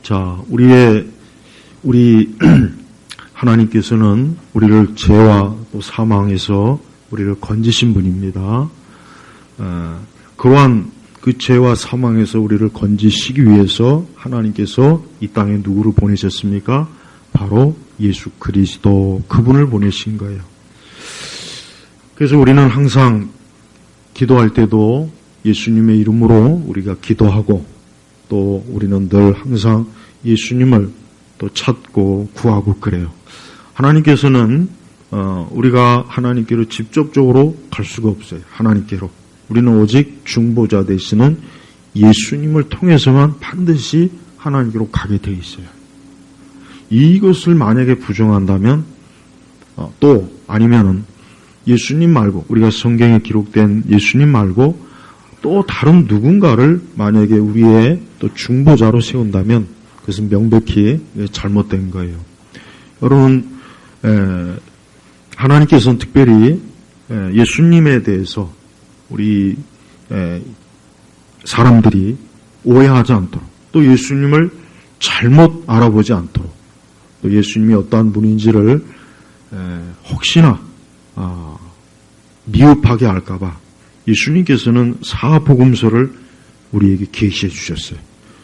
자, 우리 하나님께서는 우리를 죄와 또 사망에서 우리를 건지신 분입니다. 그러한 그 죄와 사망에서 우리를 건지시기 위해서 하나님께서 이 땅에 누구를 보내셨습니까? 바로 예수 그리스도, 그분을 보내신 거예요. 그래서 우리는 항상 기도할 때도 예수님의 이름으로 우리가 기도하고, 또 우리는 늘 항상 예수님을 또 찾고 구하고 그래요. 하나님께서는 우리가 하나님께로 직접적으로 갈 수가 없어요. 하나님께로. 우리는 오직 중보자 되시는 예수님을 통해서만 반드시 하나님께로 가게 되어 있어요. 이것을 만약에 부정한다면, 또 아니면은 예수님 말고, 우리가 성경에 기록된 예수님 말고 또 다른 누군가를 만약에 우리의 또 중보자로 세운다면 그것은 명백히 잘못된 거예요. 여러분, 하나님께서는 특별히 예수님에 대해서 우리 사람들이 오해하지 않도록, 또 예수님을 잘못 알아보지 않도록, 또 예수님이 어떠한 분인지를 혹시나 미흡하게 알까봐 예수님께서는 사복음서를 우리에게 계시해 주셨어요.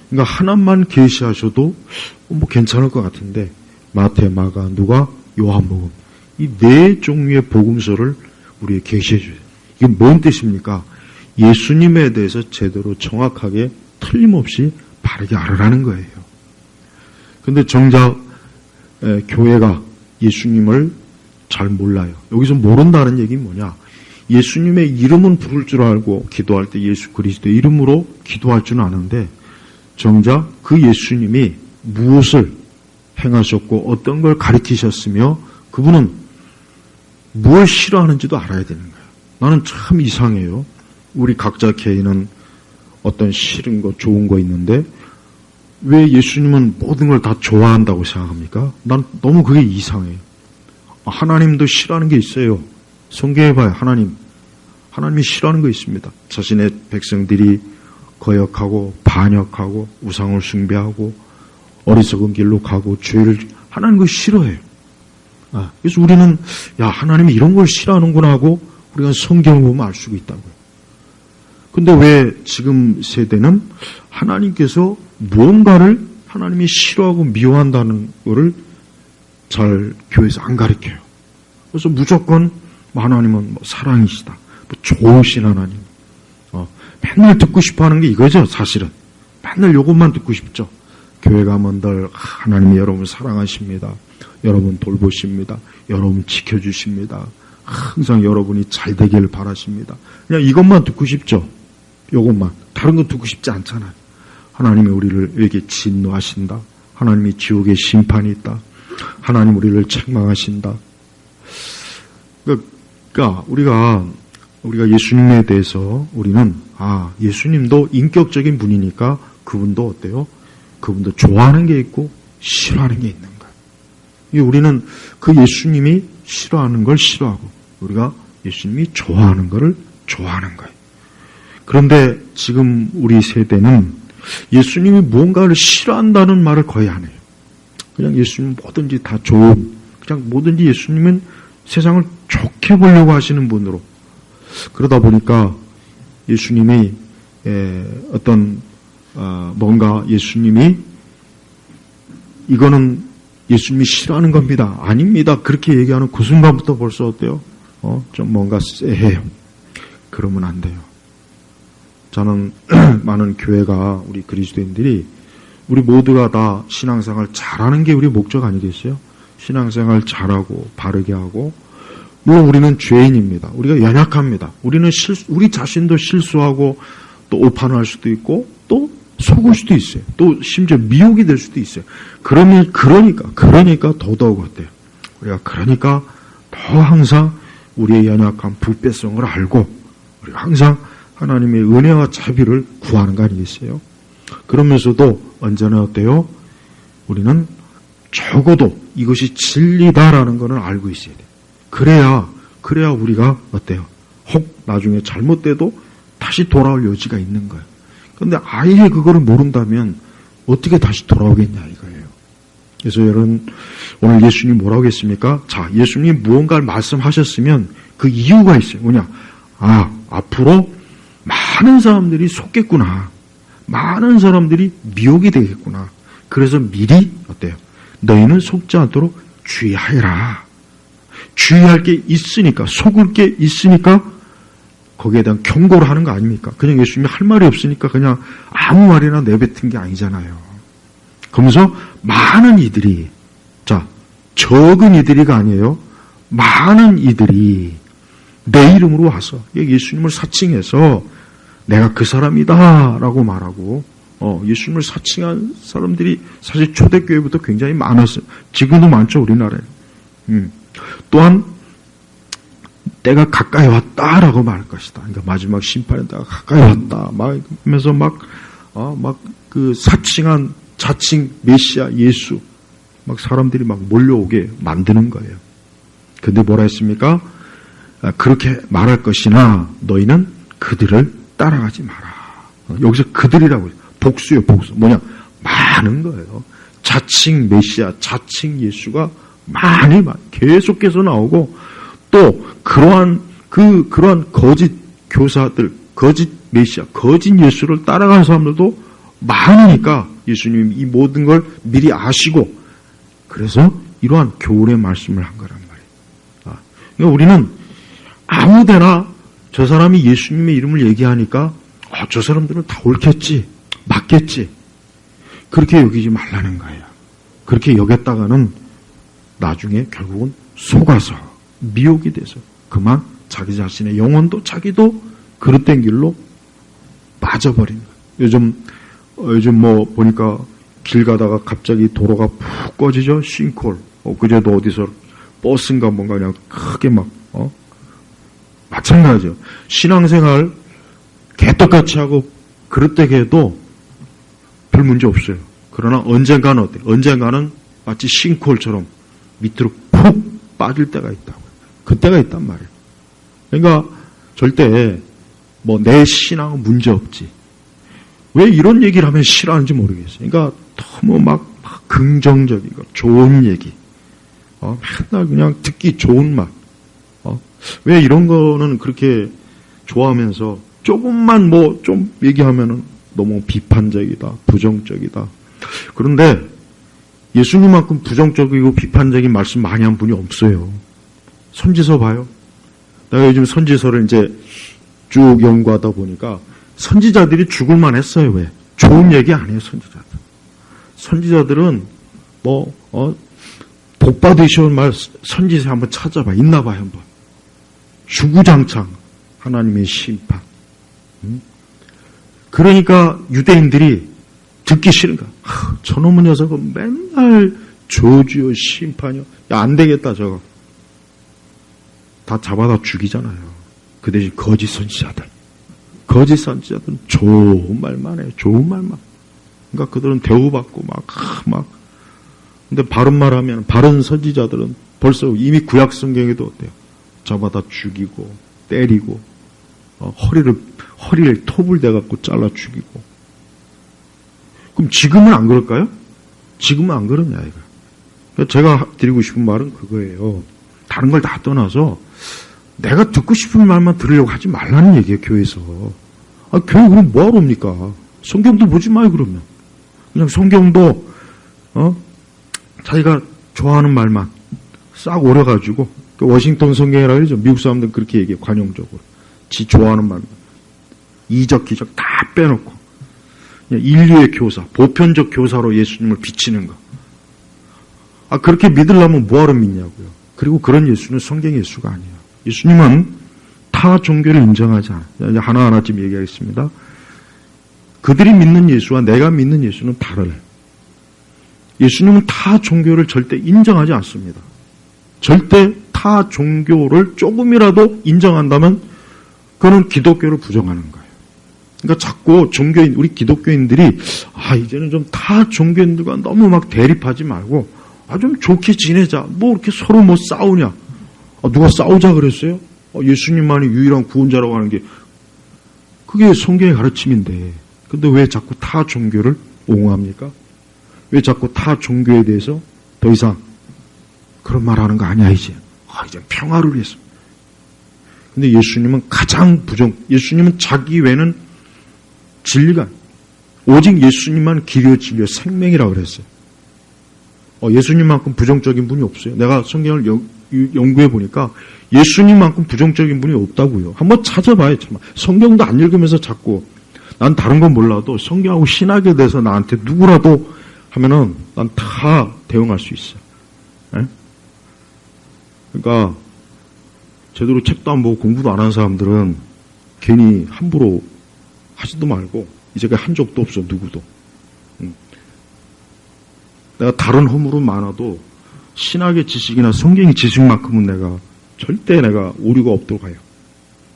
그러니까 하나만 계시하셔도 괜찮을 것 같은데, 마태, 마가, 누가, 요한복음, 이 네 종류의 복음서를 우리에게 계시해 주세요. 이게 뭔 뜻입니까? 예수님에 대해서 제대로 정확하게 틀림없이 바르게 알으라는 거예요. 근데 정작 교회가 예수님을 잘 몰라요. 여기서 모른다는 얘기는 뭐냐? 예수님의 이름은 부를 줄 알고 기도할 때 예수 그리스도의 이름으로 기도할 줄은 아는데, 정작 그 예수님이 무엇을 행하셨고 어떤 걸 가르치셨으며 그분은 무엇을 싫어하는지도 알아야 되는 거예요. 나는 참 이상해요. 우리 각자 개인은 어떤 싫은 거, 좋은 거 있는데 왜 예수님은 모든 걸 다 좋아한다고 생각합니까? 난 너무 그게 이상해요. 하나님도 싫어하는 게 있어요. 성경에 봐요. 하나님이 싫어하는 거 있습니다. 자신의 백성들이 거역하고 반역하고 우상을 숭배하고 어리석은 길로 가고 죄를, 하나님 그거 싫어해요. 그래서 우리는 하나님이 이런 걸 싫어하는구나 하고 우리가 성경을 보면 알 수가 있다고요. 근데 왜 지금 세대는 하나님께서 무언가를 하나님이 싫어하고 미워한다는 거를 잘 교회에서 안 가르쳐요. 그래서 무조건 하나님은 사랑이시다, 좋으신 하나님, 맨날 듣고 싶어 하는 게 이거죠. 사실은 맨날 이것만 듣고 싶죠. 교회 가면 늘 하나님이 여러분 사랑하십니다, 여러분 돌보십니다, 여러분 지켜주십니다, 항상 여러분이 잘 되기를 바라십니다. 그냥 이것만 듣고 싶죠. 이것만. 다른 거 듣고 싶지 않잖아요. 하나님이 우리를 이렇게 진노하신다, 하나님이 지옥에 심판이 있다, 하나님 우리를 책망하신다. 그러니까 우리가 예수님에 대해서 우리는 예수님도 인격적인 분이니까 그분도 어때요? 그분도 좋아하는 게 있고 싫어하는 게 있는 거예요. 우리는 그 예수님이 싫어하는 걸 싫어하고 우리가 예수님이 좋아하는 거를 좋아하는 거예요. 그런데 지금 우리 세대는 예수님이 무언가를 싫어한다는 말을 거의 안 해요. 그냥 예수님은 뭐든지 다 좋은, 그냥 뭐든지 예수님은 세상을 좋게 보려고 하시는 분으로, 그러다 보니까 예수님이 뭔가 예수님이 이거는 예수님이 싫어하는 겁니다, 아닙니다, 그렇게 얘기하는 그 순간부터 벌써 어때요? 좀 뭔가 쎄해요. 그러면 안 돼요. 저는 많은 교회가, 우리 그리스도인들이 우리 모두가 다 신앙생활 잘하는 게 우리 목적 아니겠어요? 신앙생활 잘하고 바르게 하고, 물론 우리는 죄인입니다. 우리가 연약합니다. 우리 자신도 실수하고 또 오판을 할 수도 있고 또 속을 수도 있어요. 또 심지어 미혹이 될 수도 있어요. 그러니까 더더욱 어때요? 우리가 그러니까 더 항상 우리의 연약한 부패성을 알고 우리가 항상 하나님의 은혜와 자비를 구하는 거 아니겠어요? 그러면서도 언제나 어때요? 우리는 적어도 이것이 진리다라는 것을 알고 있어야 돼요. 그래야 우리가 어때요? 혹 나중에 잘못돼도 다시 돌아올 여지가 있는 거예요. 그런데 아예 그거를 모른다면 어떻게 다시 돌아오겠냐 이거예요. 그래서 여러분 오늘 예수님 뭐라고 했습니까? 자, 예수님이 무언가를 말씀하셨으면 그 이유가 있어요. 뭐냐? 앞으로 많은 사람들이 속겠구나. 많은 사람들이 미혹이 되겠구나. 그래서 미리 어때요? 너희는 속지 않도록 주의하여라. 주의할 게 있으니까, 속을 게 있으니까 거기에 대한 경고를 하는 거 아닙니까? 그냥 예수님이 할 말이 없으니까 그냥 아무 말이나 내뱉은 게 아니잖아요. 그러면서 많은 이들이, 자, 적은 이들이가 아니에요. 많은 이들이 내 이름으로 와서 예수님을 사칭해서 내가 그 사람이다 라고 말하고, 예수님을 사칭한 사람들이 사실 초대교회부터 굉장히 많았어요. 지금도 많죠, 우리나라에. 또한 때가 가까이 왔다라고 말할 것이다. 그러니까 마지막 심판의 때가 가까이 왔다. 막 하면서 그 사칭한 자칭 메시아 예수 막 사람들이 막 몰려오게 만드는 거예요. 근데 뭐라 했습니까? 그렇게 말할 것이나 너희는 그들을 따라가지 마라. 여기서 그들이라고 해요. 복수요, 복수. 뭐냐? 많은 거예요. 자칭 메시아, 자칭 예수가 많이 계속해서 나오고 또 그러한 거짓 교사들, 거짓 메시아, 거짓 예수를 따라가는 사람들도 많으니까 예수님이 이 모든 걸 미리 아시고 그래서 이러한 교훈의 말씀을 한 거란 말이에요. 그러니까 우리는 아무데나 저 사람이 예수님의 이름을 얘기하니까 저 사람들은 다 옳겠지, 맞겠지 그렇게 여기지 말라는 거예요. 그렇게 여겼다가는 나중에 결국은 속아서 미혹이 돼서 그만 자기 자신의 영혼도 자기도 그릇된 길로 빠져버린 거예요. 요즘 뭐 보니까 길 가다가 갑자기 도로가 푹 꺼지죠. 싱크홀. 그제도 어디서 버스인가 뭔가 그냥 크게 마찬가지죠. 신앙생활 개떡같이 하고 그릇되게 해도 별 문제 없어요. 그러나 언젠가는 어때요? 언젠가는 마치 싱크홀처럼 밑으로 푹 빠질 때가 있다고. 그때가 있단 말이에요. 그러니까 절대 뭐 내 신앙은 문제 없지. 왜 이런 얘기를 하면 싫어하는지 모르겠어요. 그러니까 너무 막 긍정적이고 좋은 얘기. 맨날 그냥 듣기 좋은 말. 왜 이런 거는 그렇게 좋아하면서 조금만 뭐 좀 얘기하면은 너무 비판적이다, 부정적이다. 그런데 예수님만큼 부정적이고 비판적인 말씀 많이 한 분이 없어요. 선지서 봐요. 내가 요즘 선지서를 이제 쭉 연구하다 보니까 선지자들이 죽을만 했어요. 왜? 좋은 얘기 안 해요, 선지자들. 선지자들은 복 받으시온 말 선지서 한번 찾아봐. 있나 봐요, 한번. 주구장창 하나님의 심판. 그러니까 유대인들이 듣기 싫은 거야. 저놈의 녀석은 맨날 저주요 심판이요. 야, 안 되겠다 저거. 다 잡아다 죽이잖아요. 그 대신 거짓 선지자들은 좋은 말만 해요. 좋은 말만. 그러니까 그들은 대우받고 막. 근데 바른 말 하면 바른 선지자들은 벌써 이미 구약 성경에도 어때요? 잡아다 죽이고 때리고 허리를 톱을 대갖고 잘라 죽이고. 그럼 지금은 안 그럴까요? 지금은 안 그러냐 이거. 제가 드리고 싶은 말은 그거예요. 다른 걸 다 떠나서 내가 듣고 싶은 말만 들으려고 하지 말라는 얘기예요. 교회에서. 교회 그럼 뭐하러 옵니까? 성경도 보지 마요 그러면. 그냥 성경도 자기가 좋아하는 말만 싹 오려가지고 워싱턴 성경이라고 그러죠. 미국 사람들은 그렇게 얘기해요. 관용적으로. 지 좋아하는 말만. 이적 기적 다 빼놓고 그냥 인류의 교사, 보편적 교사로 예수님을 비치는 거. 그렇게 믿으려면 뭐하러 믿냐고요. 그리고 그런 예수는 성경 예수가 아니에요. 예수님은 타 종교를 인정하지 않아요. 이제 하나하나쯤 얘기하겠습니다. 그들이 믿는 예수와 내가 믿는 예수는 다르네. 예수님은 타 종교를 절대 인정하지 않습니다. 절대 타 종교를 조금이라도 인정한다면 그는 기독교를 부정하는 거예요. 그러니까 자꾸 종교인, 우리 기독교인들이 이제는 좀 타 종교인들과 너무 막 대립하지 말고 좀 좋게 지내자. 뭐 이렇게 서로 뭐 싸우냐. 누가 싸우자 그랬어요? 예수님만이 유일한 구원자라고 하는 게 그게 성경의 가르침인데 근데 왜 자꾸 타 종교를 옹호합니까? 왜 자꾸 타 종교에 대해서 더 이상 그런 말 하는 거 아니야, 이제. 이제 평화를 위해서. 근데 예수님은 가장 예수님은 자기 외에는 진리가, 오직 예수님만 길이요, 진리요, 생명이라고 그랬어요. 예수님만큼 부정적인 분이 없어요. 내가 성경을 연구해 보니까 예수님만큼 부정적인 분이 없다고요. 한번 찾아봐요. 정말. 성경도 안 읽으면서 자꾸 난 다른 건 몰라도 성경하고 신학에 대해서 나한테 누구라도 하면은 난 다 대응할 수 있어. 예? 그러니까 제대로 책도 안 보고 공부도 안 한 사람들은 괜히 함부로 하지도 말고 이제까지 한 적도 없어, 누구도. 내가 다른 허물은 많아도 신학의 지식이나 성경의 지식만큼은 내가 절대 내가 오류가 없도록 해요.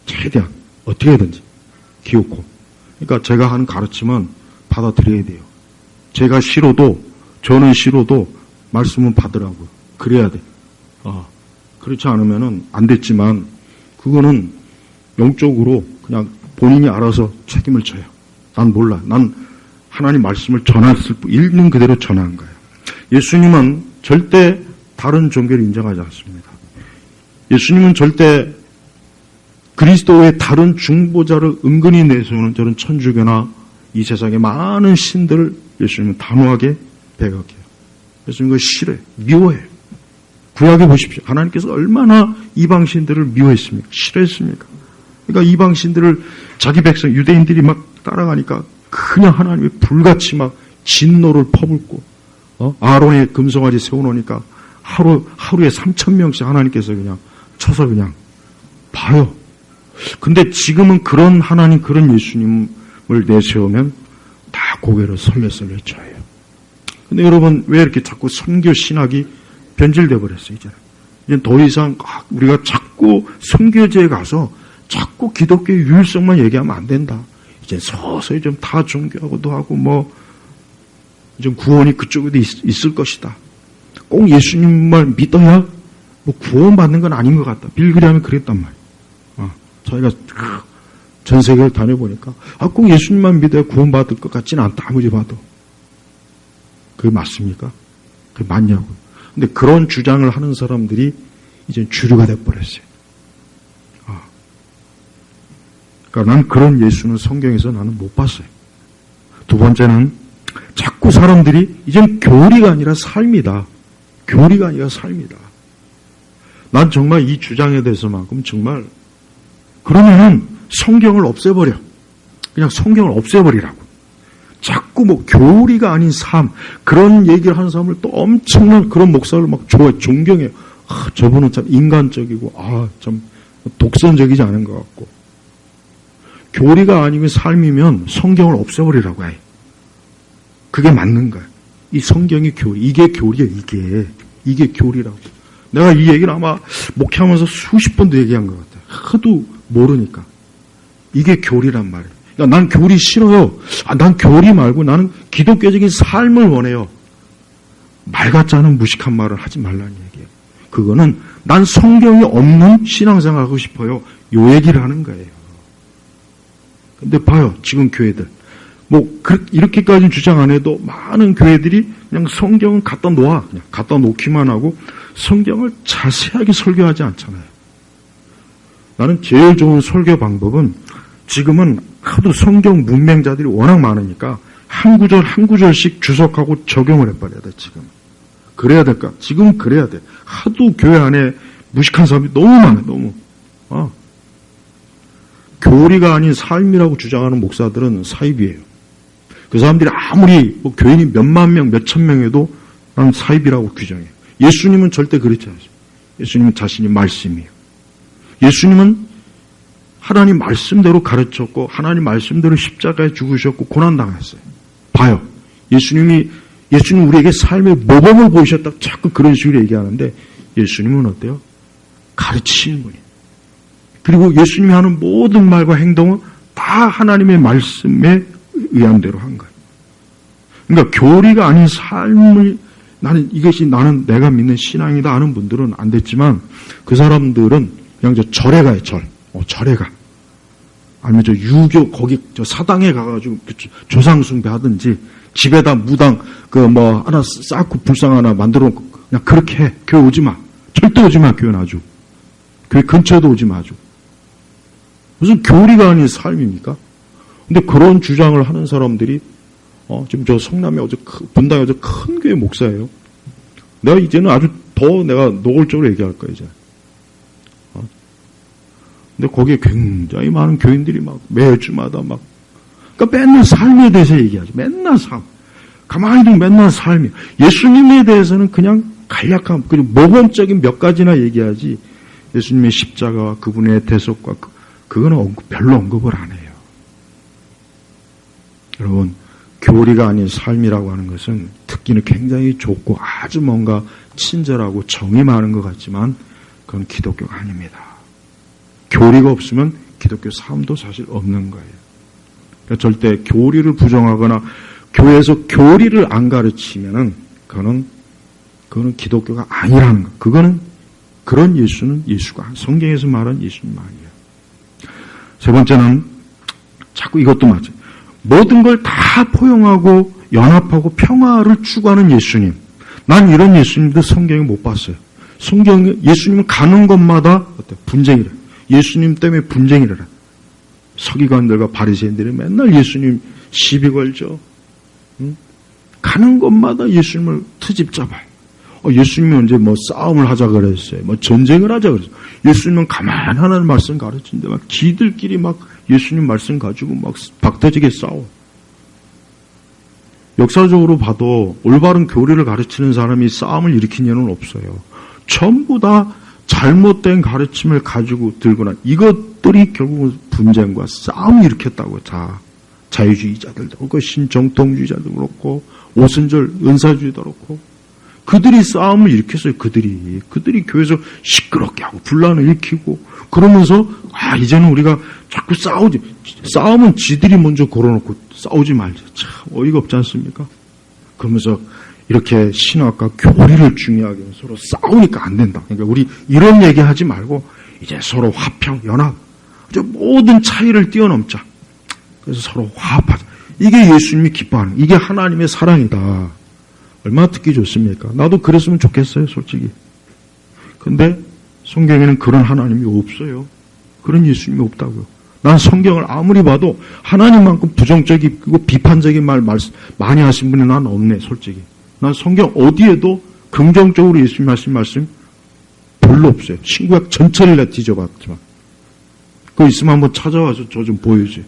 최대한 어떻게든지 기웃고. 그러니까 제가 하는 가르침은 받아들여야 돼요. 제가 저는 싫어도 말씀은 받으라고요. 그래야 돼. 그렇지 않으면은 안 됐지만 그거는 영적으로 그냥 본인이 알아서 책임을 져요. 난 몰라. 난 하나님 말씀을 전했을 뿐, 읽는 그대로 전한 거예요. 예수님은 절대 다른 종교를 인정하지 않습니다. 예수님은 절대 그리스도의 다른 중보자를 은근히 내세우는 저런 천주교나 이 세상의 많은 신들을 예수님은 단호하게 배격해요. 예수님은 그걸 싫어해요. 미워해요. 구약에 보십시오. 하나님께서 얼마나 이방신들을 미워했습니까? 싫어했습니까? 그러니까 이방신들을 자기 백성 유대인들이 막 따라가니까 그냥 하나님이 불같이 막 진노를 퍼붓고 아론의 금송아지 세워놓으니까 하루에 3,000명씩 하나님께서 그냥 쳐서 그냥 봐요. 근데 지금은 그런 하나님, 그런 예수님을 내세우면 다 고개를 설레설레 쳐요. 근데 여러분, 왜 이렇게 자꾸 선교 신학이 변질돼 버렸어요, 이제 더 이상 우리가 자꾸 선교지에 가서 자꾸 기독교의 유일성만 얘기하면 안 된다. 이제 서서히 좀 다 종교하고도 하고 좀 구원이 그쪽에도 있을 것이다. 꼭 예수님만 믿어야 구원받는 건 아닌 것 같다. 빌그리암이 그랬단 말이에요. 저희가 전 세계를 다녀보니까 꼭 예수님만 믿어야 구원받을 것 같지는 않다. 아무리 봐도. 그게 맞습니까? 그게 맞냐고요. 근데 그런 주장을 하는 사람들이 이제 주류가 돼버렸어요. 그러니까 난 그런 예수는 성경에서 나는 못 봤어요. 두 번째는 자꾸 사람들이 이젠 교리가 아니라 삶이다. 교리가 아니라 삶이다. 난 정말 이 주장에 대해서만큼 정말 그러면은 성경을 없애버려. 그냥 성경을 없애버리라고. 자꾸 교리가 아닌 삶, 그런 얘기를 하는 사람을 또 엄청난 그런 목사를 막 좋아해, 존경해요. 저분은 참 인간적이고, 참 독선적이지 않은 것 같고. 교리가 아니면 삶이면 성경을 없애버리라고 해. 그게 맞는 거야. 이 성경이 교리, 이게 교리야, 이게 교리라고. 내가 이 얘기를 아마 목회하면서 수십 번도 얘기한 것 같아. 하도 모르니까. 이게 교리란 말이에요. 난 교리 싫어요. 난 교리 말고 나는 기독교적인 삶을 원해요. 말 같지 않은 무식한 말을 하지 말라는 얘기예요. 그거는 난 성경이 없는 신앙생활 하고 싶어요. 요 얘기를 하는 거예요. 근데 봐요. 지금 교회들. 이렇게까지 주장 안 해도 많은 교회들이 그냥 성경은 갖다 놓아. 그냥 갖다 놓기만 하고 성경을 자세하게 설교하지 않잖아요. 나는 제일 좋은 설교 방법은 지금은 하도 성경 문맹자들이 워낙 많으니까 한 구절 한 구절씩 주석하고 적용을 해버려야 돼, 지금. 그래야 될까? 지금 그래야 돼. 하도 교회 안에 무식한 사람이 너무 많아, 너무. 교리가 아닌 삶이라고 주장하는 목사들은 사입이에요. 그 사람들이 아무리 교인이 몇만 명, 몇천 명에도 난 사입이라고 규정해요. 예수님은 절대 그렇지 않습니다. 예수님은 자신이 말씀이에요. 예수님은 하나님 말씀대로 가르쳤고 하나님 말씀대로 십자가에 죽으셨고 고난당했어요. 봐요. 예수님 우리에게 삶의 모범을 보이셨다. 자꾸 그런 식으로 얘기하는데 예수님은 어때요? 가르치시는 분이에요. 그리고 예수님이 하는 모든 말과 행동은 다 하나님의 말씀에 의한 대로 한 거예요. 그러니까 교리가 아닌 삶을 이것이 나는 내가 믿는 신앙이다 하는 분들은 안 됐지만 그 사람들은 그냥 절에 가요, 절에 가. 아니면 유교, 사당에 가가지고 조상숭배 하든지 집에다 무당 하나 쌓고 불상 하나 만들어 놓고 그냥 그렇게 해. 교회 오지 마. 절대 오지 마. 교회는 아주. 교회 근처에도 오지 마. 아주. 무슨 교리가 아닌 삶입니까? 근데 그런 주장을 하는 사람들이 지금 저 성남에 분당에 큰 교회 목사예요. 내가 이제는 아주 더 내가 노골적으로 얘기할 거야 이제. 근데 거기에 굉장히 많은 교인들이 막 매주마다 그러니까 맨날 삶에 대해서 얘기하죠. 맨날 삶. 가만히 두면 맨날 삶이. 예수님에 대해서는 그냥 간략한 그리고 모범적인 몇 가지나 얘기하지. 예수님의 십자가와 그분의 대속과 그거는 별로 언급을 안 해요. 여러분, 교리가 아닌 삶이라고 하는 것은 듣기는 굉장히 좋고 아주 뭔가 친절하고 정이 많은 것 같지만 그건 기독교가 아닙니다. 교리가 없으면 기독교 삶도 사실 없는 거예요. 그러니까 절대 교리를 부정하거나 교회에서 교리를 안 가르치면은 그거는 기독교가 아니라는 거. 그런 예수는 예수가 성경에서 말한 예수님 아니에요. 세 번째는 자꾸 이것도 맞아요. 모든 걸 다 포용하고 연합하고 평화를 추구하는 예수님. 난 이런 예수님도 성경에 못 봤어요. 예수님은 가는 곳마다 분쟁이래. 예수님 때문에 분쟁이래. 서기관들과 바리새인들이 맨날 예수님 시비 걸죠. 응? 가는 곳마다 예수님을 트집 잡아요. 예수님이 언제 싸움을 하자 그랬어요. 전쟁을 하자 그랬어요. 예수님은 가만히 하나님 말씀 가르치는데 지들끼리 예수님 말씀 가지고 박터지게 싸워. 역사적으로 봐도 올바른 교리를 가르치는 사람이 싸움을 일으킨 예는 없어요. 전부 다 잘못된 가르침을 가지고 들거나 이것들이 결국은 분쟁과 싸움을 일으켰다고. 자유주의자들도 그렇고 신정통주의자도 그렇고 오순절 은사주의도 그렇고 그들이 싸움을 일으켰어요. 그들이 교회에서 시끄럽게 하고 분란을 일으키고 그러면서 이제는 우리가 자꾸 싸움은 지들이 먼저 걸어놓고 싸우지 말자. 참 어이가 없지 않습니까? 그러면서 이렇게 신학과 교리를 중요하게 서로 싸우니까 안 된다. 그러니까 우리 이런 얘기하지 말고 이제 서로 화평, 연합, 모든 차이를 뛰어넘자. 그래서 서로 화합하자. 이게 예수님이 기뻐하는, 이게 하나님의 사랑이다. 얼마나 듣기 좋습니까? 나도 그랬으면 좋겠어요, 솔직히. 근데 성경에는 그런 하나님이 없어요. 그런 예수님이 없다고요. 난 성경을 아무리 봐도 하나님만큼 부정적이고 비판적인 말 많이 하신 분이 난 없네, 솔직히. 난 성경 어디에도 긍정적으로 예수님 하신 말씀 별로 없어요. 신구약 전체를 내 뒤져봤지만. 그거 있으면 한번 찾아와서 저 좀 보여주세요.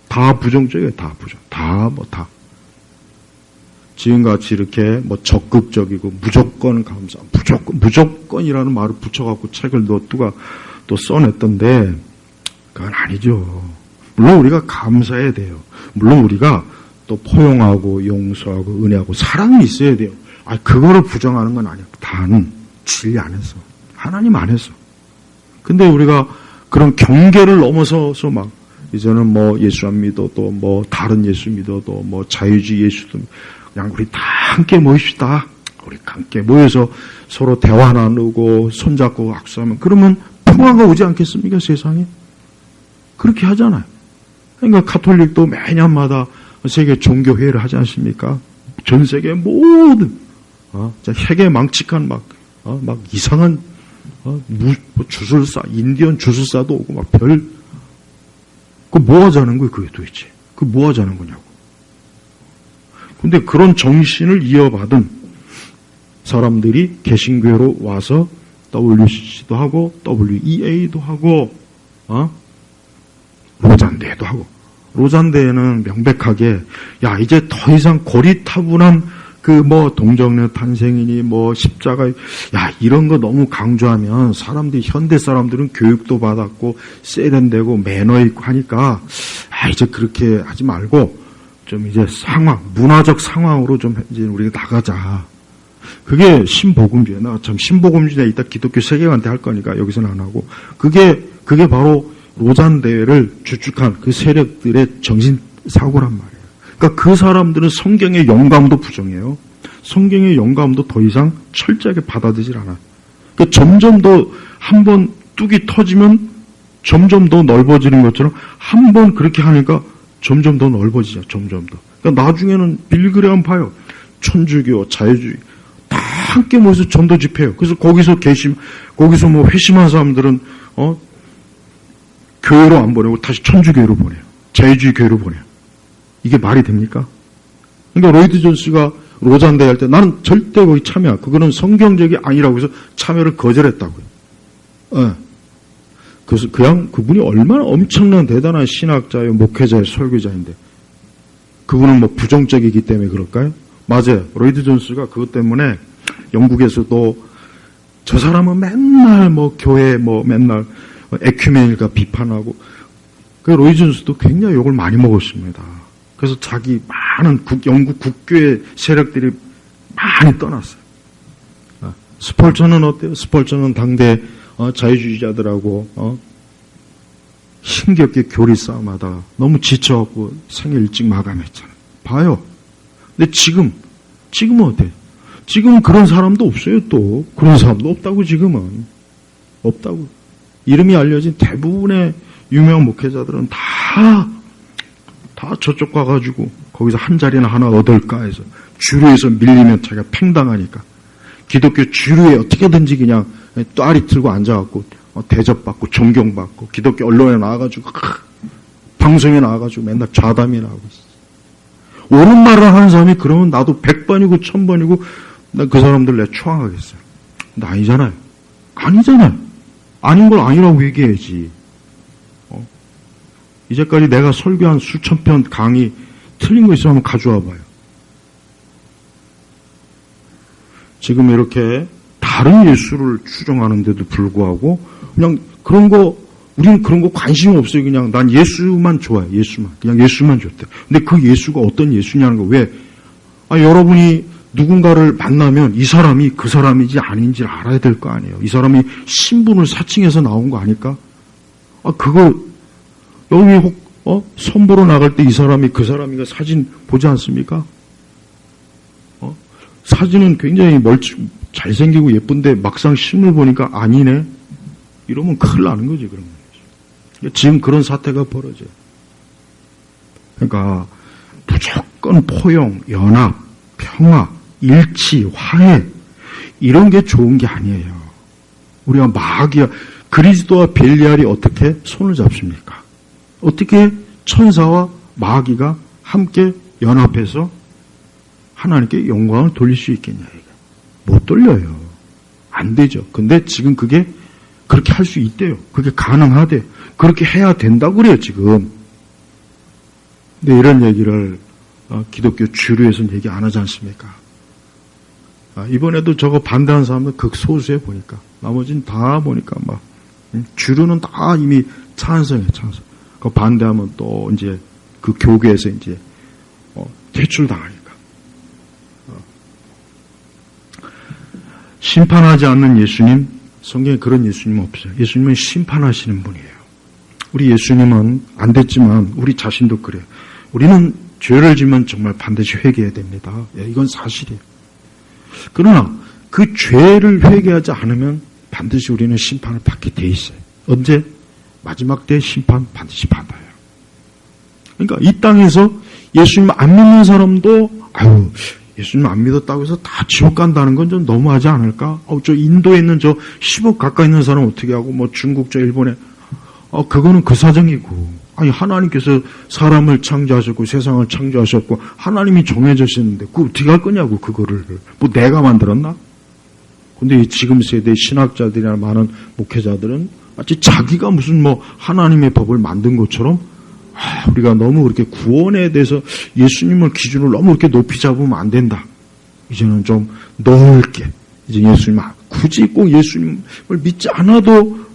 다 부정적이에요, 다 부정. 다. 지금같이 이렇게 적극적이고 무조건 감사, 무조건이라는 말을 붙여갖고 책을 누가 또 써냈던데, 그건 아니죠. 물론 우리가 감사해야 돼요. 물론 우리가 또 포용하고 용서하고 은혜하고 사랑이 있어야 돼요. 그거를 부정하는 건 아니야. 다는 진리 안에서. 하나님 안에서. 근데 우리가 그런 경계를 넘어서서 이제는 예수 안 믿어도 다른 예수 믿어도 자유주의 예수도 그냥 우리 다 함께 모입시다. 우리 함께 모여서 서로 대화 나누고 손잡고 악수하면 그러면 평화가 오지 않겠습니까? 세상에. 그렇게 하잖아요. 그러니까 가톨릭도 매년마다 세계 종교회의를 하지 않습니까? 전 세계 모든 세계 망측한 이상한 주술사, 인디언 주술사도 오고 뭐 하자는 거예요, 그게 도대체? 뭐 하자는 거냐고. 근데 그런 정신을 이어받은 사람들이 개신교회로 와서 WCC도 하고, WEA도 하고, 로잔대회도 하고. 로잔대회는 명백하게, 이제 더 이상 고리타분한 동정녀 탄생이니, 십자가, 이런 거 너무 강조하면 현대 사람들은 교육도 받았고, 세련되고, 매너 있고 하니까, 이제 그렇게 하지 말고, 좀 이제 문화적 상황으로 좀 이제 우리가 나가자. 그게 신복음주의. 나 참 신복음주의 이따 기독교 세계관대 할 거니까 여기서는 안 하고. 그게 바로 로잔대회를 주축한 그 세력들의 정신사고란 말이에요. 그러니까 그 사람들은 성경의 영감도 부정해요. 성경의 영감도 더 이상 철저하게 받아들이질 않아요. 그러니까 점점 더 한 번 뚝이 터지면 점점 더 넓어지는 것처럼 한 번 그렇게 하니까 점점 더 넓어지죠. 점점 더. 그러니까 나중에는 빌리그레함 봐요. 천주교, 자유주의 다 함께 모여서 전도 집회해요. 그래서 거기서 뭐 회심한 사람들은 교회로 안 보내고 다시 천주교회로 보내요. 자유주의 교회로 보내요. 이게 말이 됩니까? 그러니까 로이드 존스가 로잔대 할 때 나는 절대 거기 참여, 그거는 성경적이 아니라고 해서 참여를 거절했다고요. 그래서 그분이 얼마나 엄청난 대단한 신학자예요, 목회자예요, 설교자인데 그분은 뭐 부정적이기 때문에 그럴까요? 맞아요. 로이드 존스가 그것 때문에 영국에서도 저 사람은 맨날 뭐 교회 맨날 에큐메니까 비판하고 그 로이드 존스도 굉장히 욕을 많이 먹었습니다. 그래서 자기 많은 영국 국교의 세력들이 많이 떠났어요. 스펄전은 어때요? 스펄전은 당대 자유주의자들하고 힘겹게 교리 싸움하다가 너무 지쳐갖고 생일 일찍 마감했잖아요. 봐요. 근데 지금은 어때요? 지금은 그런 사람도 없어요. 또 그런 사람도 없다고. 지금은 없다고. 이름이 알려진 대부분의 유명한 목회자들은 다 저쪽 가가지고 거기서 한 자리나 하나 얻을까 해서 주류에서 밀리면 자기가 팽당하니까 기독교 주류에 어떻게든지 그냥 또아리 틀고 앉아갖고 대접받고 존경받고 기독교 언론에 나와가지고 방송에 나와가지고 맨날 좌담이나 하고 있어. 옳은 말을 하는 사람이 그러면 나도 100번이고 1000번이고 난 그 사람들 내가 추앙하겠어요. 근데 아니잖아요. 아닌 걸 아니라고 얘기해야지. 이제까지 내가 설교한 수천 편 강의 틀린 거 있으면 한번 가져와 봐요. 지금 이렇게 다른 예수를 추종하는데도 불구하고 그냥 우리는 그런 거 관심이 없어요. 그냥 난 예수만 좋아해. 그냥 예수만 좋대. 근데 그 예수가 어떤 예수냐는 거 왜? 여러분이 누군가를 만나면 이 사람이 그 사람인지 아닌지를 알아야 될 거 아니에요. 이 사람이 신분을 사칭해서 나온 거 아닐까? 여기 선보러 나갈 때 이 사람이 그 사람인가 사진 보지 않습니까? 사진은 굉장히 잘생기고 예쁜데 막상 실물 보니까 아니네? 이러면 큰일 나는 거지, 그런 거지. 지금 그런 사태가 벌어져요. 그러니까 무조건 포용, 연합, 평화, 일치, 화해 이런 게 좋은 게 아니에요. 우리가 마귀와 그리스도와 벨리알이 어떻게 손을 잡습니까? 어떻게 천사와 마귀가 함께 연합해서 하나님께 영광을 돌릴 수 있겠냐, 이게. 못 돌려요. 안 되죠. 근데 지금 그게 그렇게 할 수 있대요. 그게 가능하대요. 그렇게 해야 된다고 그래요, 지금. 근데 이런 얘기를 기독교 주류에서는 얘기 안 하지 않습니까? 이번에도 저거 반대하는 사람들 극소수에 보니까. 나머지는 다 보니까 주류는 다 이미 찬성해, 찬성. 그 반대하면 또 이제 그 교계에서 이제 퇴출당하니까. 심판하지 않는 예수님, 성경에 그런 예수님은 없어요. 예수님은 심판하시는 분이에요. 우리 예수님은 안 됐지만 우리 자신도 그래요. 우리는 죄를 지면 정말 반드시 회개해야 됩니다. 이건 사실이에요. 그러나 그 죄를 회개하지 않으면 반드시 우리는 심판을 받게 돼 있어요. 언제? 마지막 때 심판 반드시 받아요. 그러니까 이 땅에서 예수님 안 믿는 사람도 예수님 안 믿었다고 해서 다 지옥 간다는 건 좀 너무하지 않을까? 저 인도에 있는 저 10억 가까이 있는 사람 어떻게 하고 중국 저 일본에 그거는 그 사정이고 하나님께서 사람을 창조하셨고 세상을 창조하셨고 하나님이 정해졌는데 그거 어떻게 할 거냐고 그거를 내가 만들었나? 근데 지금 세대 신학자들이나 많은 목회자들은 마치 자기가 무슨 하나님의 법을 만든 것처럼 우리가 너무 그렇게 구원에 대해서 예수님을 기준으로 너무 이렇게 높이 잡으면 안 된다. 이제는 좀 넓게 이제 예수님 굳이 꼭 예수님을 믿지 않아도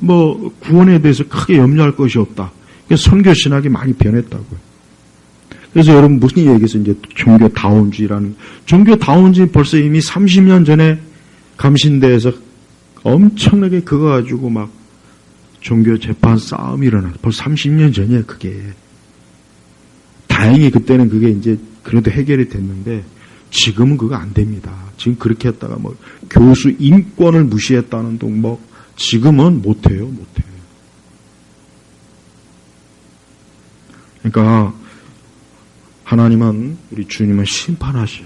구원에 대해서 크게 염려할 것이 없다. 선교 신학이 많이 변했다고요. 그래서 여러분 무슨 얘기해서 이제 종교 다원주의라는 종교 다원주의 벌써 이미 30년 전에 감신대에서 엄청나게 그거 가지고 종교 재판 싸움이 일어났어요. 벌써 30년 전이에요, 그게. 다행히 그때는 그게 이제 그래도 해결이 됐는데 지금은 그거 안 됩니다. 지금 그렇게 했다가 교수 인권을 무시했다는 둥 지금은 못해요. 그러니까 하나님은, 우리 주님은 심판하셔요.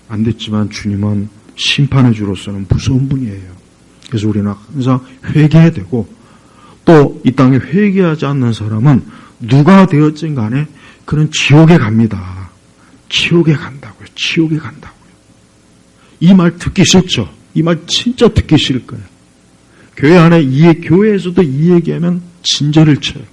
안 됐지만 주님은 심판의 주로서는 무서운 분이에요. 그래서 우리는 항상 회개해야 되고, 또 이 땅에 회개하지 않는 사람은 누가 되었든 간에 그는 지옥에 갑니다. 지옥에 간다고요. 지옥에 간다고요. 이 말 듣기 싫죠? 이 말 진짜 듣기 싫을 거예요. 교회 안에, 교회에서도 이 얘기하면 진저를 쳐요.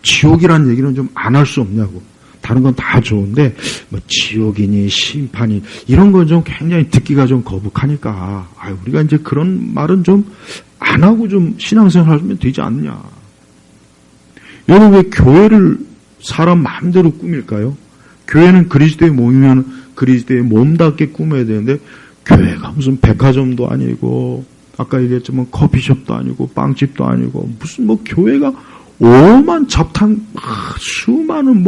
지옥이란 얘기는 좀 안 할 수 없냐고. 다른 건 다 좋은데, 뭐, 지옥이니, 심판이, 이런 건 좀 굉장히 듣기가 좀 거북하니까, 우리가 이제 그런 말은 좀 안 하고 좀 신앙생활 하면 되지 않냐. 여러분, 왜 교회를 사람 마음대로 꾸밀까요? 교회는 그리스도의 몸이면 그리스도의 몸답게 꾸며야 되는데, 교회가 무슨 백화점도 아니고, 아까 얘기했지만 커피숍도 아니고, 빵집도 아니고, 무슨 뭐 교회가 오만 잡탕, 수많은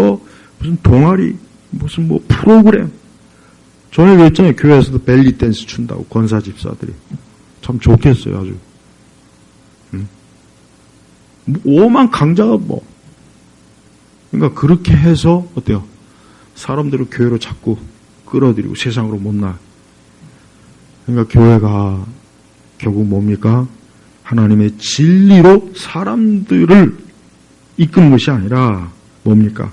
무슨 동아리, 무슨 프로그램. 전에 그랬잖아요. 교회에서도 벨리 댄스 춘다고, 권사 집사들이. 참 좋겠어요, 아주. 오만 강자가 그러니까 그렇게 해서, 어때요? 사람들을 교회로 자꾸 끌어들이고 세상으로 못 나. 그러니까 교회가 결국 뭡니까? 하나님의 진리로 사람들을 이끄는 것이 아니라 뭡니까?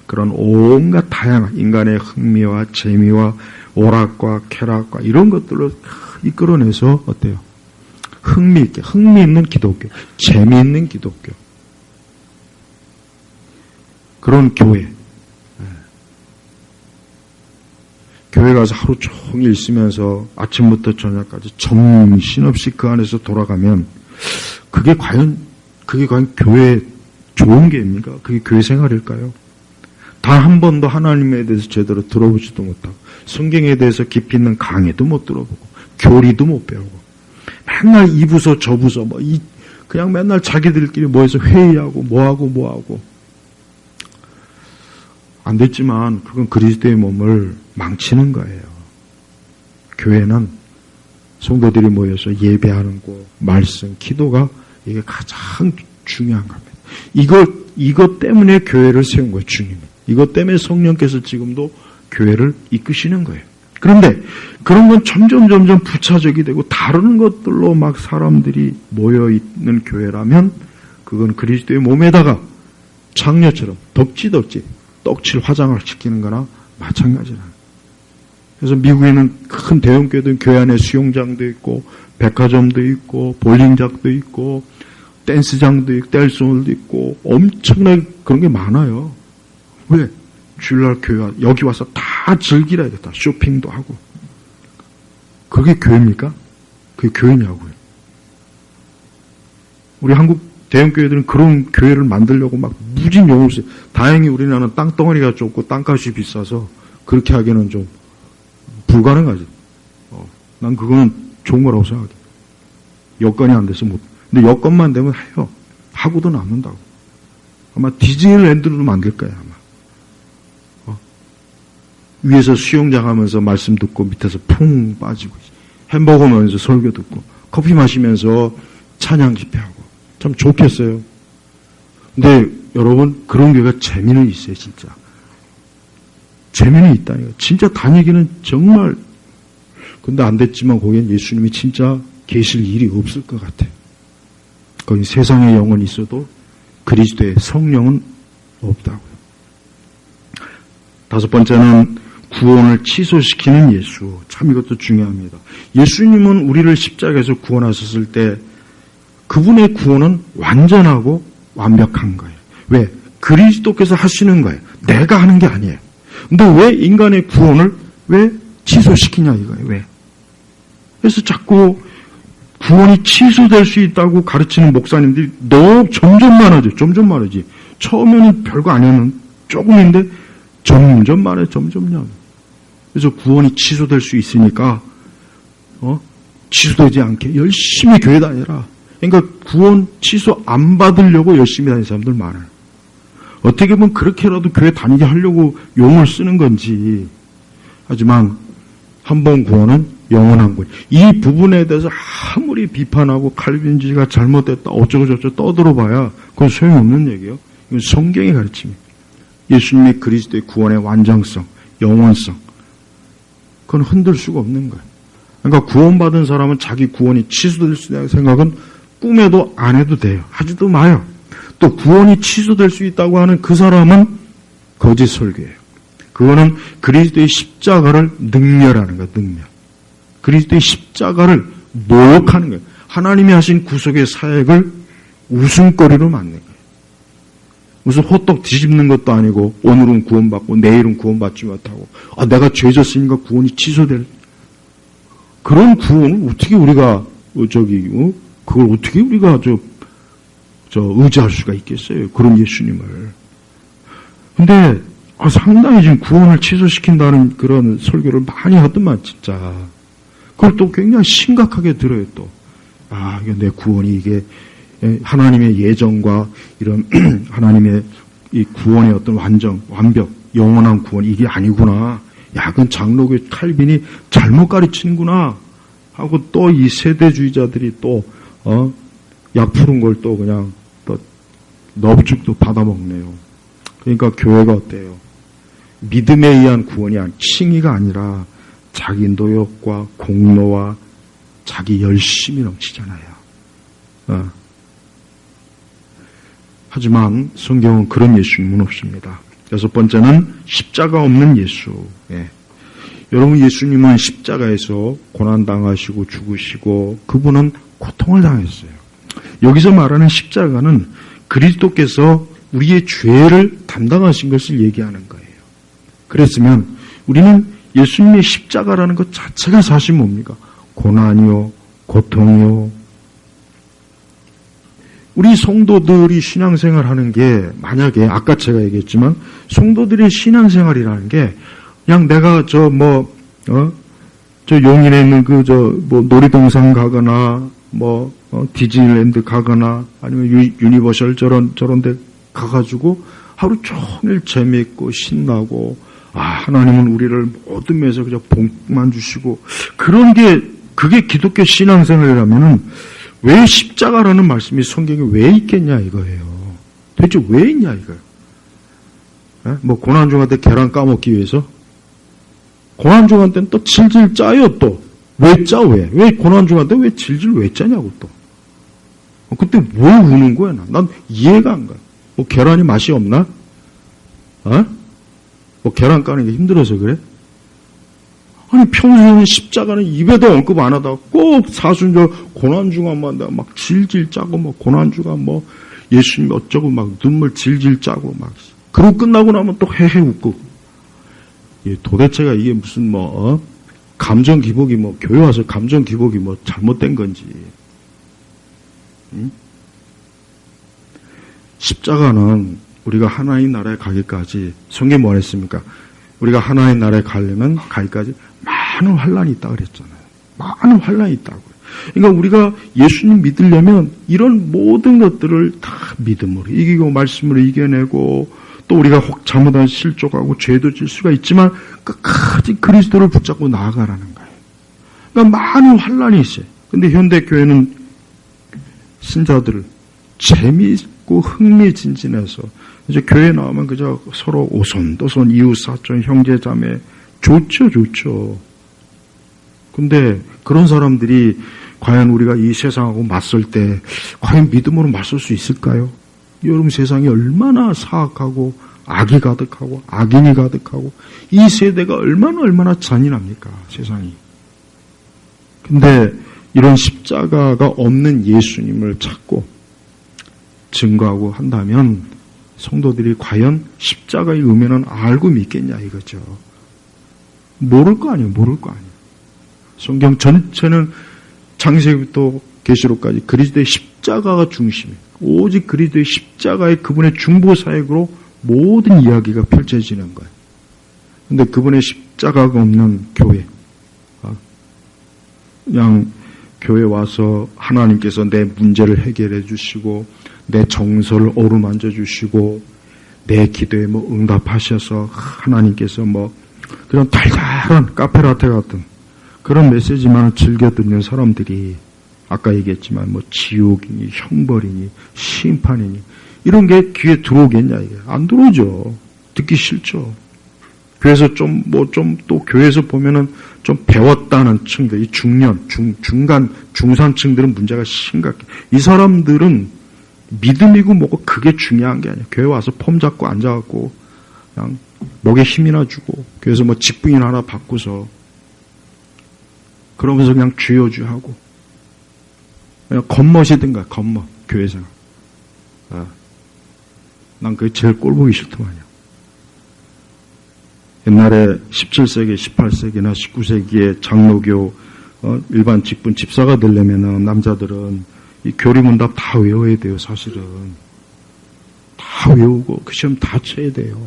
그런 온갖 다양한 인간의 흥미와 재미와 오락과 쾌락과 이런 것들로 이끌어내서 어때요? 흥미있는 기독교, 재미있는 기독교. 그런 교회. 교회 가서 하루 종일 있으면서 아침부터 저녁까지 정신없이 그 안에서 돌아가면 그게 과연 교회 좋은 게입니까? 그게 교회 생활일까요? 단 한 번도 하나님에 대해서 제대로 들어보지도 못하고 성경에 대해서 깊이 있는 강의도 못 들어보고 교리도 못 배우고 맨날 이 부서 저 부서 그냥 맨날 자기들끼리 모여서 회의하고 뭐하고 안 됐지만 그건 그리스도의 몸을 망치는 거예요. 교회는 성도들이 모여서 예배하는 곳, 말씀, 기도가 이게 가장 중요한 겁니다. 이것 때문에 교회를 세운 거예요, 주님은. 이것 때문에 성령께서 지금도 교회를 이끄시는 거예요. 그런데 그런 건 점점 부차적이 되고 다른 것들로 막 사람들이 모여있는 교회라면 그건 그리스도의 몸에다가 장녀처럼 덕지 떡칠 화장을 시키는 거나 마찬가지라. 그래서 미국에는 큰 대형교회도 교회 안에 수영장도 있고 백화점도 있고 볼링장도 있고 댄스장도 있고 댄스홀도 있고 엄청나게 그런 게 많아요. 왜? 주일날 교회 여기 와서 다 즐기라야겠다. 쇼핑도 하고. 그게 교회입니까? 그게 교회냐고요. 우리 한국 대형교회들은 그런 교회를 만들려고 막 무진 용을 써요. 다행히 우리나라는 땅덩어리가 좁고 땅값이 비싸서 그렇게 하기에는 좀 불가능하지. 난 그거는 좋은 거라고 생각해. 여건이 안 돼서 못. 근데 여건만 되면 해요. 하고도 남는다고. 아마 디즈니랜드로 만들 거야, 아마. 위에서 수영장 하면서 말씀 듣고 밑에서 풍 빠지고 햄버거 먹으면서 설교 듣고 커피 마시면서 찬양 집회하고 참 좋겠어요. 근데 여러분 그런 교회가 재미는 있어요, 진짜. 재미는 있다니까. 진짜 다니기는 정말 근데 안 됐지만 거기엔 예수님이 진짜 계실 일이 없을 것 같아. 거기 세상에 영은 있어도 그리스도의 성령은 없다고요. 다섯 번째는 구원을 취소시키는 예수. 참 이것도 중요합니다. 예수님은 우리를 십자가에서 구원하셨을 때 그분의 구원은 완전하고 완벽한 거예요. 왜? 그리스도께서 하시는 거예요. 내가 하는 게 아니에요. 근데 왜 인간의 구원을 왜 취소시키냐 이거예요. 왜? 그래서 자꾸 구원이 취소될 수 있다고 가르치는 목사님들이 점점 많아지. 처음에는 별거 아니었는 조금인데 점점 많아요. 그래서 구원이 취소될 수 있으니까 취소되지 않게 열심히 교회 다니라. 그러니까 구원 취소 안 받으려고 열심히 다니는 사람들 많아요. 어떻게 보면 그렇게라도 교회 다니게 하려고 용을 쓰는 건지. 하지만 한 번 구원은 영원한 거예요. 이 부분에 대해서 아무리 비판하고 칼빈주의가 잘못됐다 어쩌고저쩌고 떠들어봐야 그건 소용없는 얘기예요. 이건 성경의 가르침이에요. 예수님의 그리스도의 구원의 완전성, 영원성, 그건 흔들 수가 없는 거예요. 그러니까 구원받은 사람은 자기 구원이 취소될 수 있다는 생각은 꿈에도 안 해도 돼요. 하지도 마요. 또 구원이 취소될 수 있다고 하는 그 사람은 거짓 설교예요. 그거는 그리스도의 십자가를 능멸하는 거예요. 능멸. 그리스도의 십자가를 모욕하는 거예요. 하나님이 하신 구속의 사역을 웃음거리로 만든 거예요. 무슨 호떡 뒤집는 것도 아니고 오늘은 구원받고 내일은 구원받지 못하고 내가 죄 졌으니까 구원이 취소될 그런 구원을 어떻게 우리가 그걸 어떻게 우리가 의지할 수가 있겠어요? 그런 예수님을. 근데 상당히 지금 구원을 취소시킨다는 그런 설교를 많이 하더만 진짜. 그걸 또 굉장히 심각하게 들어요 또. 이게 내 구원이 이게 하나님의 예정과 이런 하나님의 이 구원의 어떤 완벽, 영원한 구원 이게 아니구나. 그건 장로교의 칼빈이 잘못 가르치는구나 하고 또 이 세대주의자들이 또 약 푸른 걸 또 그냥 또 넙죽도 받아먹네요. 그러니까 교회가 어때요? 믿음에 의한 구원이 칭의가 아니라 자기 노력과 공로와 자기 열심이 넘치잖아요. 하지만 성경은 그런 예수님은 없습니다. 6번째는 십자가 없는 예수. 여러분 예수님은 십자가에서 고난당하시고 죽으시고 그분은 고통을 당했어요. 여기서 말하는 십자가는 그리스도께서 우리의 죄를 담당하신 것을 얘기하는 거예요. 그랬으면 우리는 예수님의 십자가라는 것 자체가 사실 뭡니까? 고난이요, 고통이요. 우리 성도들이 신앙생활 하는 게 만약에 아까 제가 얘기했지만 성도들의 신앙생활이라는 게 그냥 내가 저 용인에 있는 놀이동산 가거나 디즈니랜드 가거나 아니면 유니버셜 저런 데 가가지고 하루 종일 재미있고 신나고 하나님은 우리를 모든 면에서 그냥 복만 주시고 그게 기독교 신앙생활이라면은 왜 십자가라는 말씀이 성경에 왜 있겠냐 이거예요. 도대체 왜 있냐 이거예요. 고난 중한 때 계란 까먹기 위해서? 고난 중한 때는 또 질질 짜요 또. 왜 짜 왜? 왜 고난 중한 때 왜 질질 왜 짜냐고 또. 그때 뭘 우는 거야 난 이해가 안 가. 계란이 맛이 없나? 계란 까는 게 힘들어서 그래? 아니 평소에는 십자가는 입에도 언급 안 하다가 꼭 사순절 고난주간만 막 질질 짜고 고난주간 예수님 어쩌고 막 눈물 질질 짜고 막 그러고 끝나고 나면 또 헤헤 웃고 도대체가 이게 무슨 감정 기복이 교회 와서 감정 기복이 잘못된 건지. 십자가는 우리가 하나님 나라에 가기까지 성경이 뭐 했습니까? 우리가 하나님 나라에 가기까지 많은 환란이 있다 그랬잖아요. 많은 환란이 있다고요. 그러니까 우리가 예수님 믿으려면 이런 모든 것들을 다 믿음으로 이기고 말씀으로 이겨내고 또 우리가 혹 잘못한 실족하고 죄도 질 수가 있지만 끝까지 그리스도를 붙잡고 나아가라는 거예요. 그러니까 많은 환란이 있어요. 근데 현대교회는 신자들을 재미있고 흥미진진해서 이제 교회 나오면 그저 서로 오손도손 이웃사촌 형제자매 좋죠. 근데 그런 사람들이 과연 우리가 이 세상하고 맞설 때 과연 믿음으로 맞설 수 있을까요? 여러분 세상이 얼마나 사악하고 악이 가득하고 악인이 가득하고 이 세대가 얼마나 잔인합니까 세상이. 근데 이런 십자가가 없는 예수님을 찾고 증거하고 한다면 성도들이 과연 십자가의 의미는 알고 믿겠냐 이거죠. 모를 거 아니에요. 성경 전체는 창세기부터 계시록까지 그리스도의 십자가가 중심이에요. 오직 그리스도의 십자가의 그분의 중보사역으로 모든 이야기가 펼쳐지는 거예요. 그런데 그분의 십자가가 없는 교회, 그냥 교회 와서 하나님께서 내 문제를 해결해 주시고 내 정서를 어루만져 주시고 내 기도에 응답하셔서 하나님께서 그런 달달한 카페라테 같은 그런 메시지만 즐겨 듣는 사람들이 아까 얘기했지만 지옥이니 형벌이니 심판이니 이런 게 귀에 들어오겠냐 이게 안 들어오죠. 듣기 싫죠. 교회에서 또 교회에서 보면은 좀 배웠다는 층들, 이 중년, 중간, 중산층들은 문제가 심각해. 이 사람들은 믿음이고 뭐고 그게 중요한 게 아니야. 교회 와서 폼 잡고 앉아갖고 그냥 목에 힘이나 주고 교회에서 뭐 직분이나 하나 받고서 그러면서 그냥 주여주하고 그냥 겉멋이든가 겉멋 교회에서. 난 그게 제일 꼴보기 싫더만요. 옛날에 17세기, 18세기나 19세기에 장로교 일반 직분 집사가 되려면 남자들은 이 교리문답 다 외워야 돼요. 사실은 다 외우고 그 시험 다 쳐야 돼요.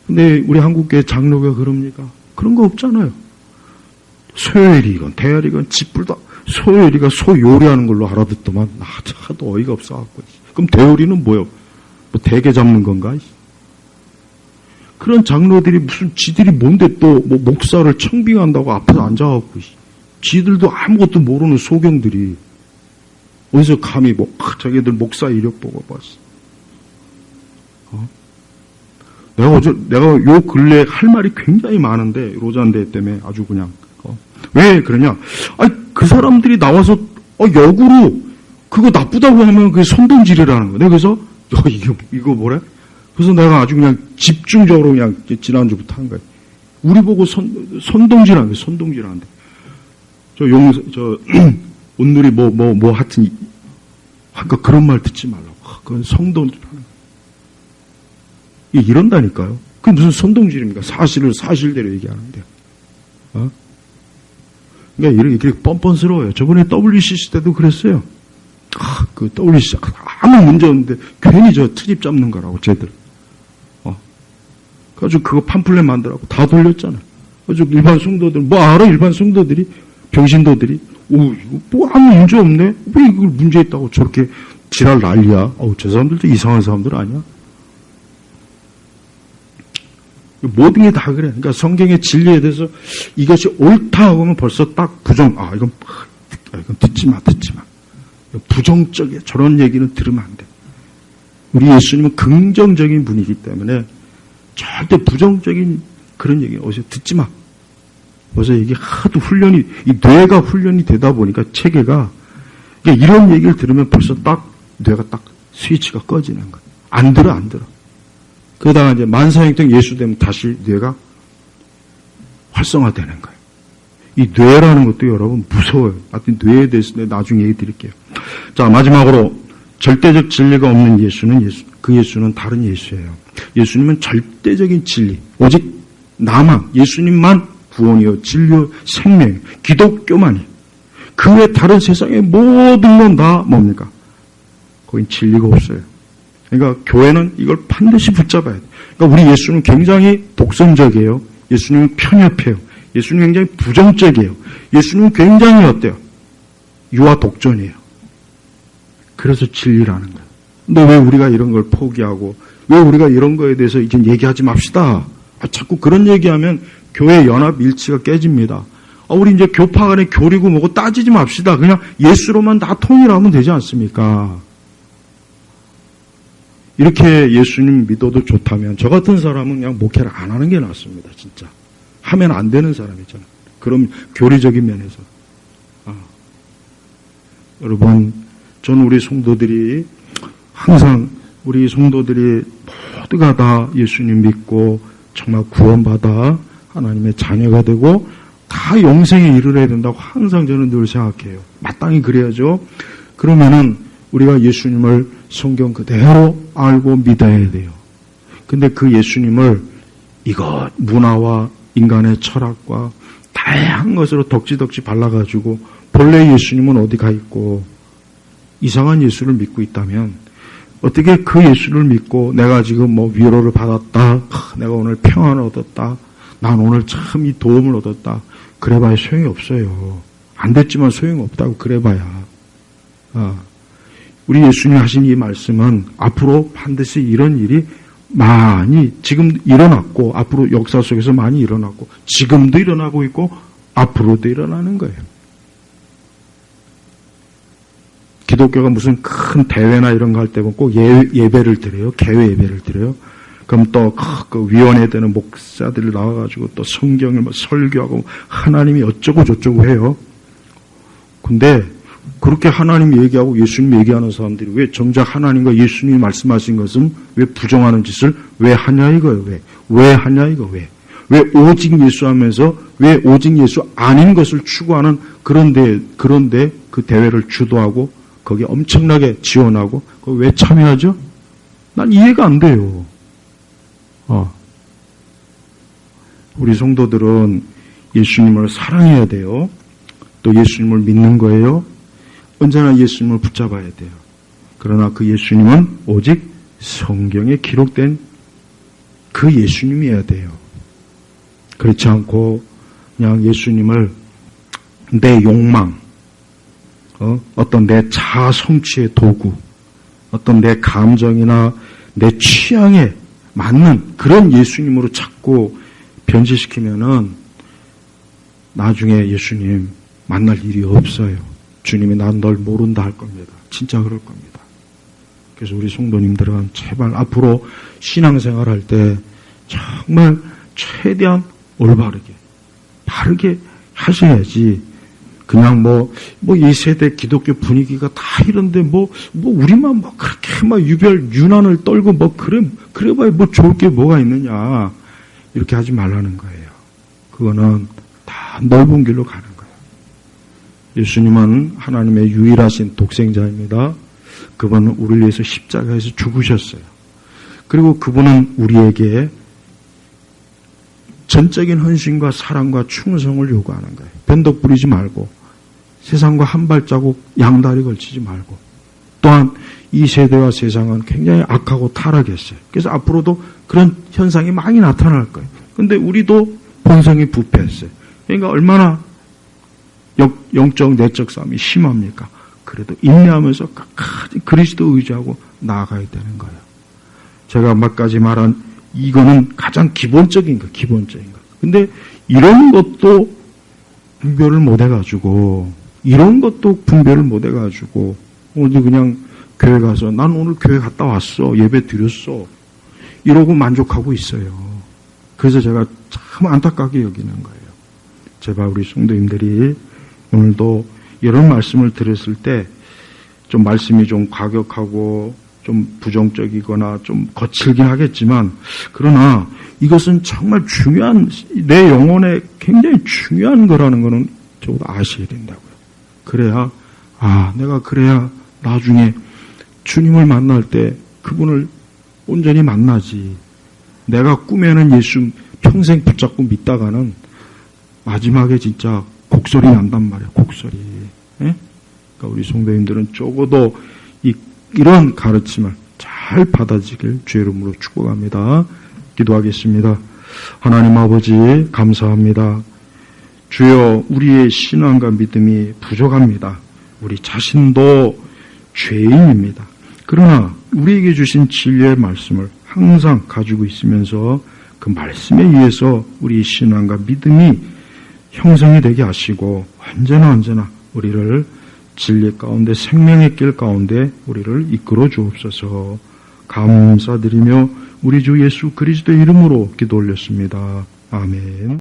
근데 우리 한국교회 장로가 그럽니까? 그런 거 없잖아요. 소요일이건 대열이건 집불다 소요일이가 소 요리하는 걸로 알아듣더만 하도 어이가 없어갖고. 그럼 대요리는 뭐요? 뭐 대게 잡는 건가? 그런 장로들이 무슨 지들이 뭔데 또 뭐 목사를 청빙한다고 앞에서 앉아갖고 지들도 아무것도 모르는 소경들이 어디서 감히 뭐 자기들 목사 이력 보고 봤어. 내가 요 근래 할 말이 굉장히 많은데 로잔대 때문에 아주 그냥 왜 그러냐? 그 사람들이 나와서 역으로 그거 나쁘다고 하면 그게 선동질이라는 거야. 그래서 이거 뭐래? 그래서 내가 아주 그냥 집중적으로 그냥 지난주부터 한 거예요. 우리 보고 선동질하는 거예요. 선동질하는데. 온누리 하여튼, 아까 그런 말 듣지 말라고. 그건 선동질하는 거예요. 이런다니까요. 그게 무슨 선동질입니까? 사실을 사실대로 얘기하는데. 그러니까 이렇게 뻔뻔스러워요. 저번에 WCC 때도 그랬어요. 그 WCC 아무 문제 없는데 괜히 저 트집 잡는 거라고, 쟤들. 그래가지고 그거 팜플렛 만들라고 다 돌렸잖아. 그래가지고 일반 성도들, 뭐 알아? 일반 성도들이, 병신도들이, 이거 뭐 아무 문제 없네? 왜 이걸 문제 있다고 저렇게 지랄 난리야? 저 사람들도 이상한 사람들 아니야? 모든 게 다 그래. 그러니까 성경의 진리에 대해서 이것이 옳다 하면 벌써 딱 부정, 이건 듣지 마. 부정적이야. 저런 얘기는 들으면 안 돼. 우리 예수님은 긍정적인 분이기 때문에 절대 부정적인 그런 얘기 어디서 듣지 마. 어디서 이게 하도 이 뇌가 훈련이 되다 보니까 체계가 그러니까 이런 얘기를 들으면 벌써 딱 뇌가 딱 스위치가 꺼지는 거야. 안 들어. 그러다가 이제 만사형통 예수 되면 다시 뇌가 활성화되는 거예요. 이 뇌라는 것도 여러분 무서워요. 하여튼 뇌에 대해서 나중에 얘기 드릴게요. 자, 마지막으로 절대적 진리가 없는 그 예수는 다른 예수예요. 예수님은 절대적인 진리, 오직 나만, 예수님만 구원이요, 진리요, 생명, 기독교만이. 그 외 다른 세상의 모든 건 다 뭡니까? 거긴 진리가 없어요. 그러니까 교회는 이걸 반드시 붙잡아야 돼요. 그러니까 우리 예수는 굉장히 독선적이에요. 예수님은 편협해요. 예수님은 굉장히 부정적이에요. 예수님은 굉장히 어때요? 유아 독존이에요. 그래서 진리라는 거예요. 근데 왜 우리가 이런 걸 포기하고 왜 우리가 이런 거에 대해서 이제 얘기하지 맙시다. 자꾸 그런 얘기하면 교회 연합 일치가 깨집니다. 우리 이제 교파 간에 교리고 뭐고 따지지 맙시다. 그냥 예수로만 다 통일하면 되지 않습니까? 이렇게 예수님 믿어도 좋다면 저 같은 사람은 그냥 목회를 안 하는 게 낫습니다. 진짜. 하면 안 되는 사람이잖아요. 그럼 교리적인 면에서. 여러분, 저는 우리 성도들이 항상 우리 성도들이 모두가 다 예수님 믿고 정말 구원받아 하나님의 자녀가 되고 다 영생에 이르러야 된다고 항상 저는 늘 생각해요. 마땅히 그래야죠. 그러면은 우리가 예수님을 성경 그대로 알고 믿어야 돼요. 근데 그 예수님을 이것 문화와 인간의 철학과 다양한 것으로 덕지덕지 발라가지고 본래 예수님은 어디 가 있고 이상한 예수를 믿고 있다면 어떻게 그 예수를 믿고 내가 지금 뭐 위로를 받았다, 내가 오늘 평안을 얻었다, 난 오늘 참 이 도움을 얻었다, 그래봐야 소용이 없어요. 안 됐지만 소용이 없다고 그래봐야. 우리 예수님 하신 이 말씀은 앞으로 반드시 이런 일이 많이 지금 일어났고 앞으로 역사 속에서 많이 일어났고 지금도 일어나고 있고 앞으로도 일어나는 거예요. 기독교가 무슨 큰 대회나 이런 거 할 때 보면 꼭 예배를 드려요. 개회 예배를 드려요. 그럼 또 그 위원회 되는 목사들이 나와가지고 또 성경을 뭐 설교하고 하나님이 어쩌고 저쩌고 해요. 근데 그렇게 하나님 얘기하고 예수님 얘기하는 사람들이 왜 정작 하나님과 예수님이 말씀하신 것은 왜 부정하는 짓을 왜 하냐 이거예요. 왜 하냐 이거 왜 오직 예수 하면서 왜 오직 예수 아닌 것을 추구하는 그런데 그 대회를 주도하고 거기에 엄청나게 지원하고 거기 왜 참여하죠? 난 이해가 안 돼요. 우리 성도들은 예수님을 사랑해야 돼요. 또 예수님을 믿는 거예요. 언제나 예수님을 붙잡아야 돼요. 그러나 그 예수님은 오직 성경에 기록된 그 예수님이어야 돼요. 그렇지 않고 그냥 예수님을 내 욕망, 어떤 내 자아 성취의 도구, 어떤 내 감정이나 내 취향에 맞는 그런 예수님으로 자꾸 변질시키면은 나중에 예수님 만날 일이 없어요. 주님이 난 널 모른다 할 겁니다. 진짜 그럴 겁니다. 그래서 우리 성도님들은 제발 앞으로 신앙생활 할 때 정말 최대한 올바르게, 바르게 하셔야지. 그냥 이 세대 기독교 분위기가 다 이런데 우리만 그렇게 유난을 떨고 그래 봐야 좋을 게 뭐가 있느냐. 이렇게 하지 말라는 거예요. 그거는 다 넓은 길로 가는 거예요. 예수님은 하나님의 유일하신 독생자입니다. 그분은 우리를 위해서 십자가에서 죽으셨어요. 그리고 그분은 우리에게 전적인 헌신과 사랑과 충성을 요구하는 거예요. 변덕 부리지 말고 세상과 한 발자국 양다리 걸치지 말고 또한 이 세대와 세상은 굉장히 악하고 타락했어요. 그래서 앞으로도 그런 현상이 많이 나타날 거예요. 그런데 우리도 본성이 부패했어요. 그러니까 얼마나 영적 내적 싸움이 심합니까? 그래도 인내하면서 끝까지 그리스도 의지하고 나아가야 되는 거예요. 제가 몇 가지 말한 이거는 가장 기본적인 거. 근데 이런 것도 분별을 못 해가지고 오늘도 그냥 교회 가서 난 오늘 교회 갔다 왔어. 예배 드렸어. 이러고 만족하고 있어요. 그래서 제가 참 안타깝게 여기는 거예요. 제발 우리 성도님들이 오늘도 이런 말씀을 들었을 때 좀 말씀이 좀 과격하고 좀 부정적이거나 좀 거칠긴 하겠지만 그러나 이것은 정말 중요한 내 영혼에 굉장히 중요한 거라는 거는 저도 아셔야 된다고요. 그래야 내가 그래야 나중에 주님을 만날 때 그분을 온전히 만나지. 내가 꿈에는 예수 평생 붙잡고 믿다가는 마지막에 진짜 곡소리 난단 말이에요. 곡소리. 예? 그러니까 우리 성도님들은 적어도 이런 가르침을 잘 받아지길 주의 이름으로 축복합니다. 기도하겠습니다. 하나님 아버지 감사합니다. 주여 우리의 신앙과 믿음이 부족합니다. 우리 자신도 죄인입니다. 그러나 우리에게 주신 진리의 말씀을 항상 가지고 있으면서 그 말씀에 의해서 우리 신앙과 믿음이 형성이 되게 하시고 언제나 우리를 진리 가운데 생명의 길 가운데 우리를 이끌어 주옵소서. 감사드리며 우리 주 예수 그리스도의 이름으로 기도 올렸습니다. 아멘.